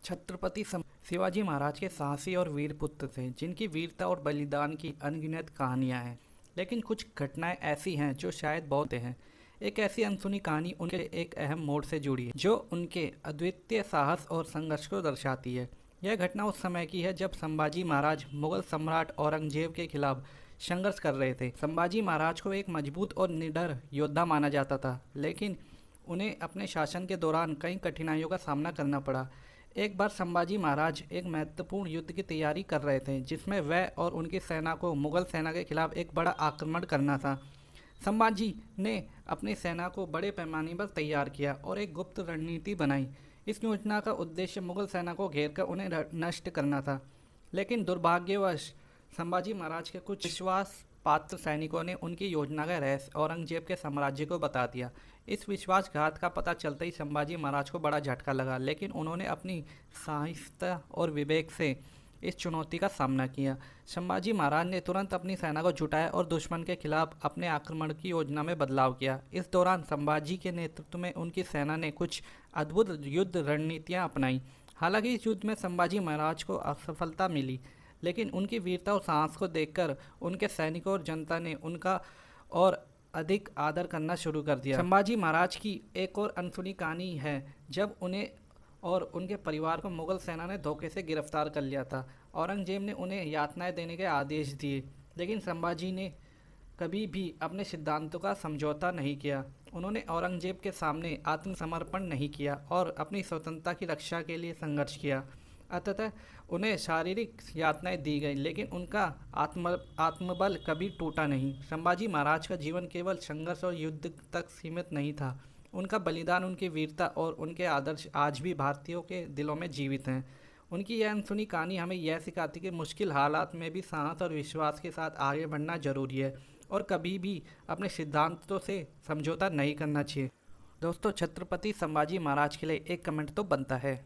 छत्रपति शिवाजी महाराज के साहसी और वीर पुत्र थे, जिनकी वीरता और बलिदान की अनगिनत कहानियां हैं। लेकिन कुछ घटनाएं ऐसी हैं जो शायद बहुत हैं। एक ऐसी अनसुनी कहानी उनके एक अहम मोड़ से जुड़ी है, जो उनके अद्वितीय साहस और संघर्ष को दर्शाती है। यह घटना उस समय की है जब संभाजी महाराज मुगल सम्राट औरंगजेब के खिलाफ संघर्ष कर रहे थे। संभाजी महाराज को एक मजबूत और निडर योद्धा माना जाता था, लेकिन उन्हें अपने शासन के दौरान कई कठिनाइयों का सामना करना पड़ा। एक बार संभाजी महाराज एक महत्वपूर्ण युद्ध की तैयारी कर रहे थे, जिसमें वह और उनकी सेना को मुगल सेना के खिलाफ एक बड़ा आक्रमण करना था। संभाजी ने अपनी सेना को बड़े पैमाने पर तैयार किया और एक गुप्त रणनीति बनाई। इस योजना का उद्देश्य मुगल सेना को घेरकर उन्हें नष्ट करना था, लेकिन दुर्भाग्यवश संभाजी महाराज के कुछ विश्वास पात्र सैनिकों ने उनकी योजना का रहस्य औरंगजेब के साम्राज्य को बता दिया। इस विश्वासघात का पता चलते ही संभाजी महाराज को बड़ा झटका लगा, लेकिन उन्होंने अपनी साहसिकता और विवेक से इस चुनौती का सामना किया। संभाजी महाराज ने तुरंत अपनी सेना को जुटाया और दुश्मन के खिलाफ अपने आक्रमण की योजना में बदलाव किया। इस दौरान संभाजी के नेतृत्व में उनकी सेना ने कुछ अद्भुत युद्ध रणनीतियां अपनाई। हालांकि इस युद्ध में संभाजी महाराज को असफलता मिली, लेकिन उनकी वीरता और साहस को देखकर उनके सैनिकों और जनता ने उनका और अधिक आदर करना शुरू कर दिया। संभाजी महाराज की एक और अनसुनी कहानी है जब उन्हें और उनके परिवार को मुगल सेना ने धोखे से गिरफ्तार कर लिया था। औरंगजेब ने उन्हें यातनाएं देने के आदेश दिए, लेकिन संभाजी ने कभी भी अपने सिद्धांतों का समझौता नहीं किया। उन्होंने औरंगजेब के सामने आत्मसमर्पण नहीं किया और अपनी स्वतंत्रता की रक्षा के लिए संघर्ष किया। अतः उन्हें शारीरिक यातनाएं दी गई, लेकिन उनका आत्मबल कभी टूटा नहीं। संभाजी महाराज का जीवन केवल संघर्ष और युद्ध तक सीमित नहीं था। उनका बलिदान, उनकी वीरता और उनके आदर्श आज भी भारतीयों के दिलों में जीवित हैं। उनकी यह अनसुनी कहानी हमें यह सिखाती है कि मुश्किल हालात में भी साहस और विश्वास के साथ आगे बढ़ना जरूरी है और कभी भी अपने सिद्धांतों से समझौता नहीं करना चाहिए। दोस्तों, छत्रपति संभाजी महाराज के लिए एक कमेंट तो बनता है।